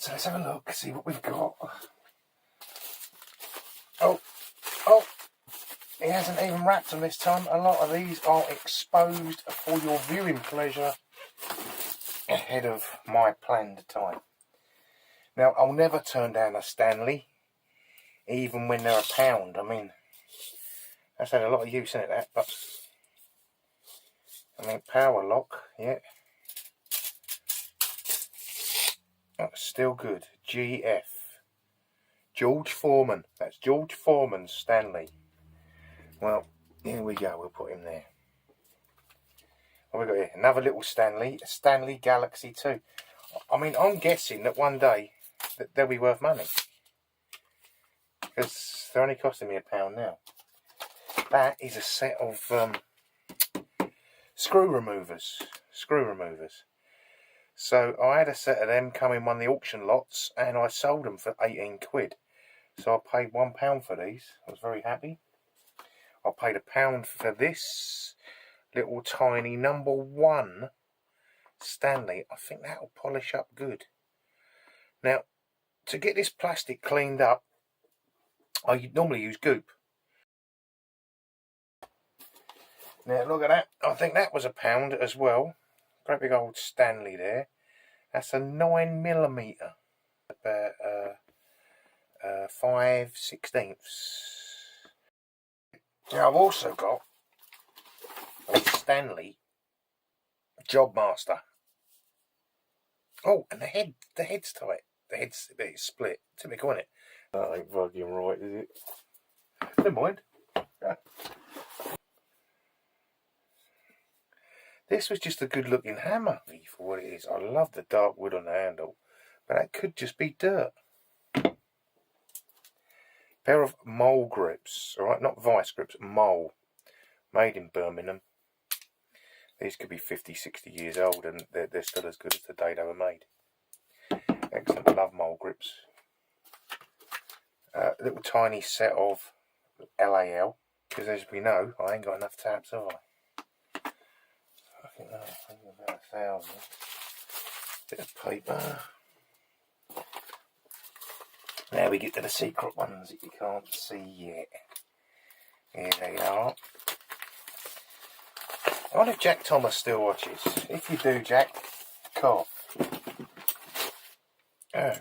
So let's have a look, see what we've got. Oh, he hasn't even wrapped them this time. A lot of these are exposed for your viewing pleasure ahead of my planned time. Now, I'll never turn down a Stanley, even when they're £1. I mean, that's had a lot of use in it, that, but I mean, power lock, yeah. That's still good. GF. George Foreman. That's George Foreman's Stanley. Well, here we go. We'll put him there. What have we got here? Another little Stanley. A Stanley Galaxy 2. I mean, I'm guessing that one day that they'll be worth money. Because they're only costing me £1 now. That is a set of screw removers. So I had a set of them come in one of the auction lots, and I sold them for 18 quid. So I paid £1 for these. I was very happy. I paid £1 for this little tiny #1 Stanley. I think that'll polish up good. Now, to get this plastic cleaned up, I normally use goop. Now look at that. I think that was £1 as well. Great big old Stanley there. That's a 9mm. About 5/16. Now I've also got a Stanley Job Master. Oh, and the head's tight. The head's a bit split. Typical, isn't it? That ain't fucking right, is it? Never mind. This was just a good looking hammer for what it is. I love the dark wood on the handle, but that could just be dirt. Pair of mole grips, alright, not vice grips, mole. Made in Birmingham. These could be 50, 60 years old and they're still as good as the day they were made. Excellent, love mole grips. Little tiny set of LAL, because as we know, I ain't got enough tabs, have I? Fucking hell, I think about 1,000. Bit of paper. Now we get to the secret ones that you can't see yet. Here they are. I wonder if Jack Thomas still watches. If you do, Jack, cough. Oh.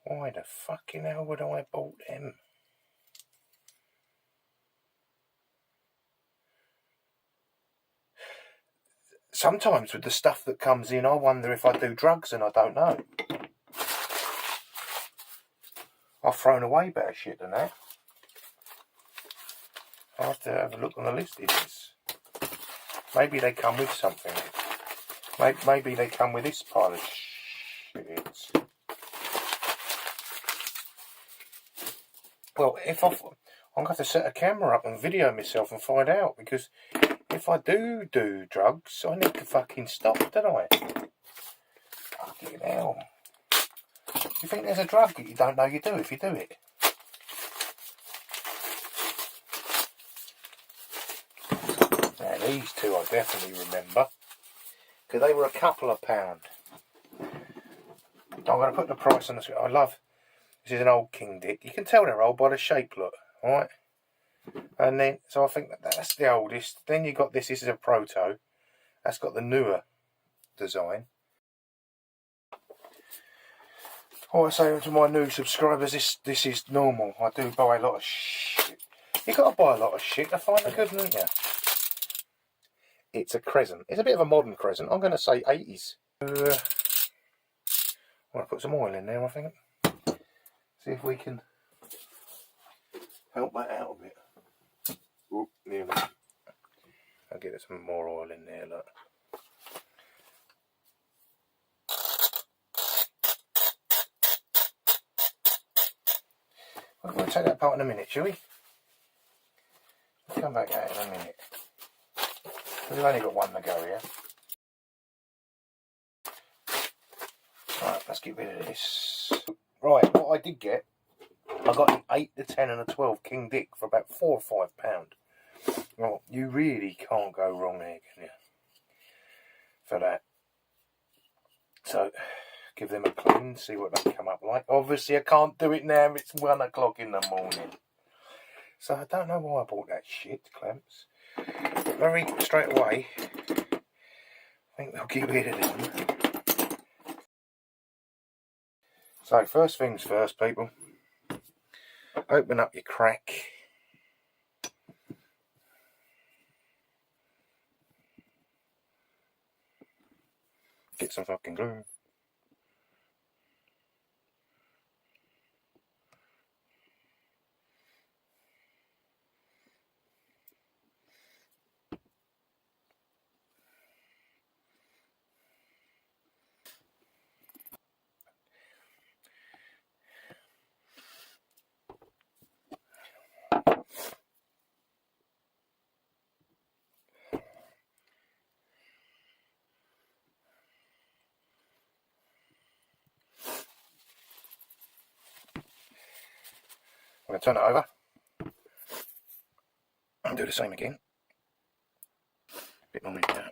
Why the fucking hell would I have bought them? Sometimes with the stuff that comes in, I wonder if I do drugs and I don't know. I've thrown away better shit than that. I'll have to have a look on the listings. Maybe they come with something. Maybe they come with this pile of shit. Well, I'm going to have to set a camera up and video myself and find out, because if I do drugs, I need to fucking stop, don't I? Fucking hell. You think there's a drug that you don't know you do if you do it? Now these two I definitely remember, because they were a couple of £1. I'm going to put the price on the screen. I love, this is an old King Dick. You can tell they're old by the shape, look, alright? And then, so I think that's the oldest. Then you got this is a Proto. That's got the newer design. What I say to my new subscribers, this is normal. I do buy a lot of shit. You got to buy a lot of shit to find the good, don't you? It's a Crescent. It's a bit of a modern Crescent. I'm going to say 80s. I'm going to put some oil in there, I think. See if we can help that out a bit. Oop, nearly. I'll get some more oil in there, look. We'll take that part in a minute, shall we? We'll come back out in a minute. We've only got one to go here. Right, let's get rid of this. Right, what I did get, I got an 8, the 10 and a 12 King Dick for about £4 or £5. Well, you really can't go wrong there, can you? For that. So, give them a clean, see what they come up like. Obviously I can't do it now, it's 1 o'clock in the morning. So I don't know why I bought that shit, clamps. But very straight away, I think we'll get rid of them. So first things first, people. Open up your crack. Get some fucking glue. I'm going to turn it over and do the same again. Bit more like that.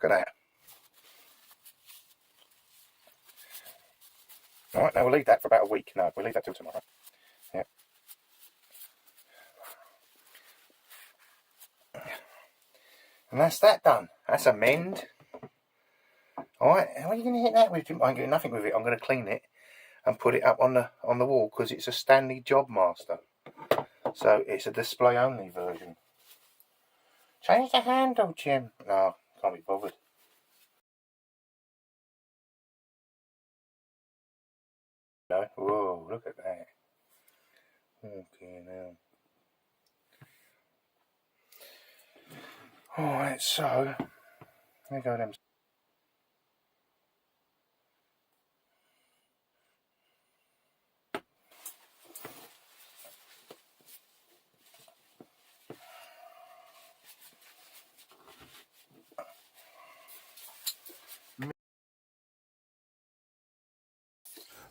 Look at that. Alright, now we'll leave that for about a week. No, we'll leave that till tomorrow. Yeah. And that's that done. That's a mend. Alright, what are you going to hit that with? I'm doing nothing with it. I'm going to clean it and put it up on the wall because it's a Stanley Job Master. So it's a display only version. Change the handle, Jim. No, can't be bothered. No. Whoa, look at that. Okay, now. Alright, so there go them.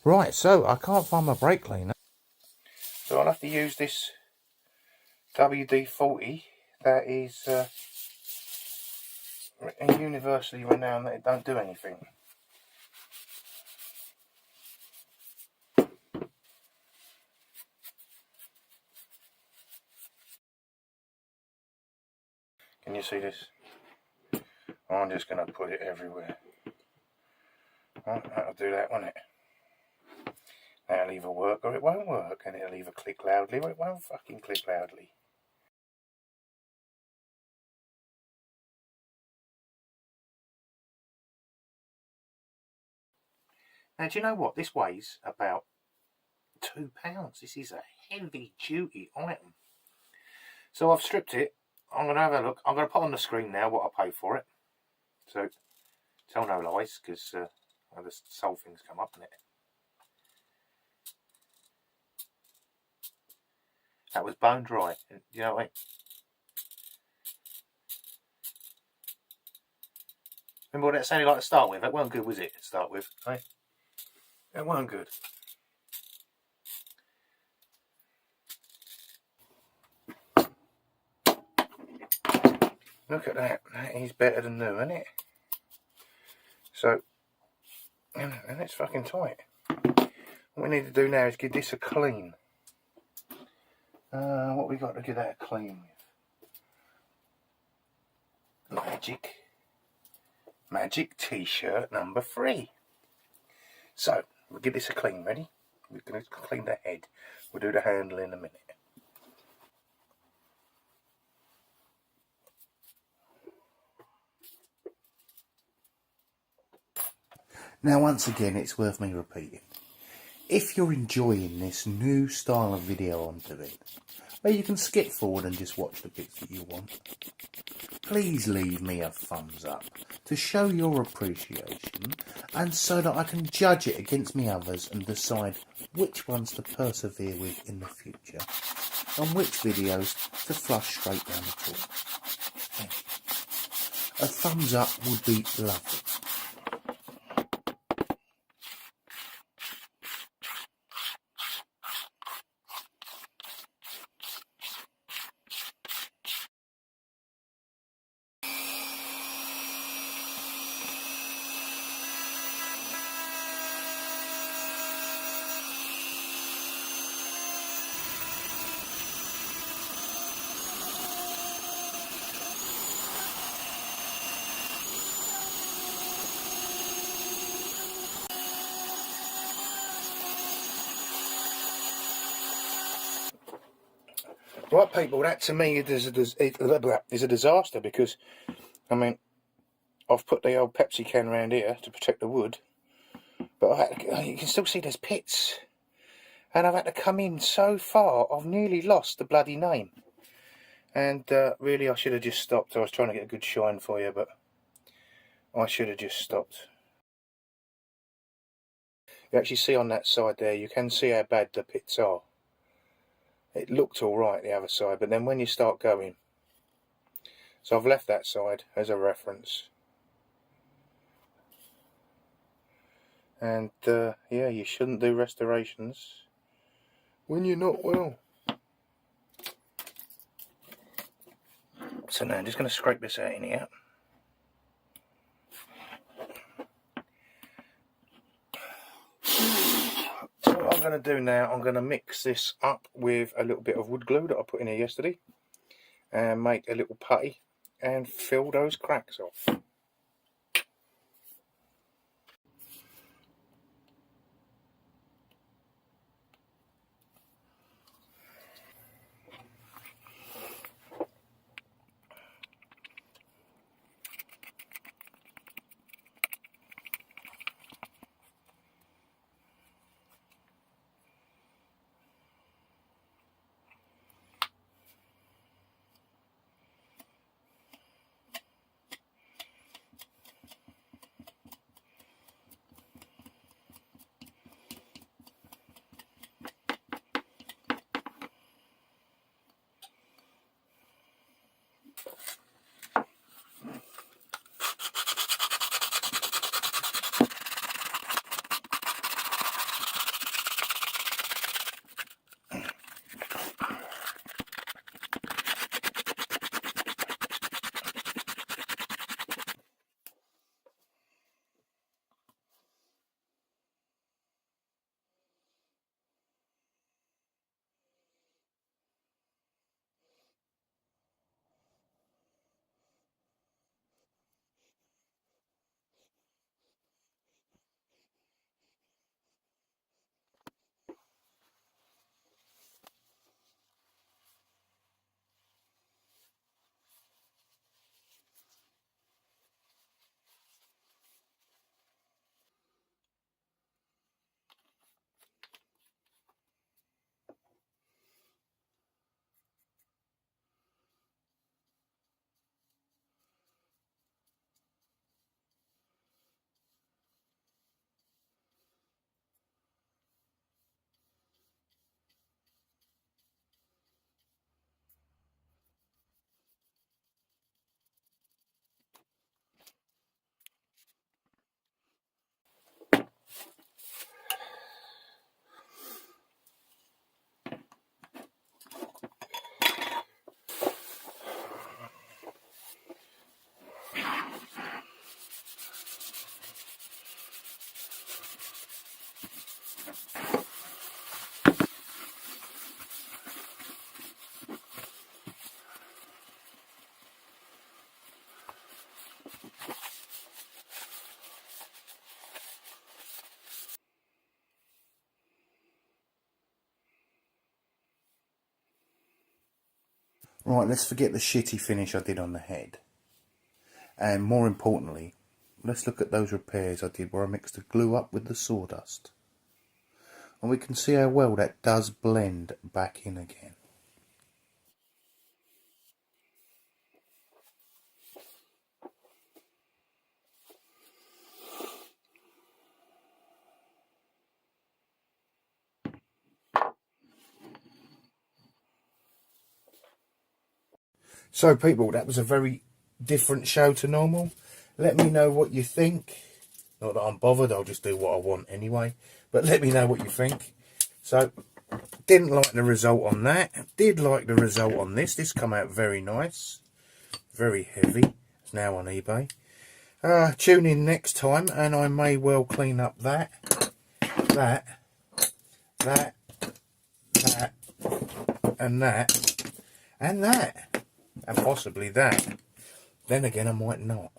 Right, so I can't find my brake cleaner. So I'll have to use this WD-40 that is universally renowned that it don't do anything. Can you see this? I'm just going to put it everywhere. Well, that'll do that, won't it? That'll either work or it won't work, and it'll either click loudly or it won't fucking click loudly. Now, do you know what? This weighs about £2. This is a heavy duty item. So I've stripped it. I'm going to have a look. I'm going to put on the screen now what I paid for it. So, tell no lies, because the soul things come up in it. That was bone dry. And, you know what I mean? Remember what that sounded like to start with? That weren't good, was it, to start with? Hey? That weren't good. Look at that. That is better than new, isn't it? So, and it's fucking tight. What we need to do now is give this a clean. What we got to give that a clean with? Magic t-shirt number 3. So, we'll give this a clean, ready? We're going to clean the head. We'll do the handle in a minute. Now once again, it's worth me repeating. If you're enjoying this new style of video I'm doing, where you can skip forward and just watch the bits that you want, please leave me a thumbs up to show your appreciation and so that I can judge it against me others and decide which ones to persevere with in the future and which videos to flush straight down the toilet. Thank you. A thumbs up would be lovely. Right, people, that to me is a disaster, because, I mean, I've put the old Pepsi can around here to protect the wood, but you can still see there's pits, and I've had to come in so far, I've nearly lost the bloody name. And really, I should have just stopped. I was trying to get a good shine for you, but I should have just stopped. You actually see on that side there, you can see how bad the pits are. It looked alright the other side, but then when you start going, so I've left that side as a reference. And yeah, you shouldn't do restorations when you're not well. So now I'm just going to scrape this out in here. So what I'm going to do now, I'm going to mix this up with a little bit of wood glue that I put in here yesterday, and make a little putty and fill those cracks off. Right, let's forget the shitty finish I did on the head. And more importantly, let's look at those repairs I did where I mixed the glue up with the sawdust. And we can see how well that does blend back in again. So people, that was a very different show to normal. Let me know what you think. Not that I'm bothered, I'll just do what I want anyway. But let me know what you think. So, didn't like the result on that. Did like the result on this. This come out very nice. Very heavy. It's now on eBay. Tune in next time and I may well clean up that, and that, and possibly that. Then again, I might not.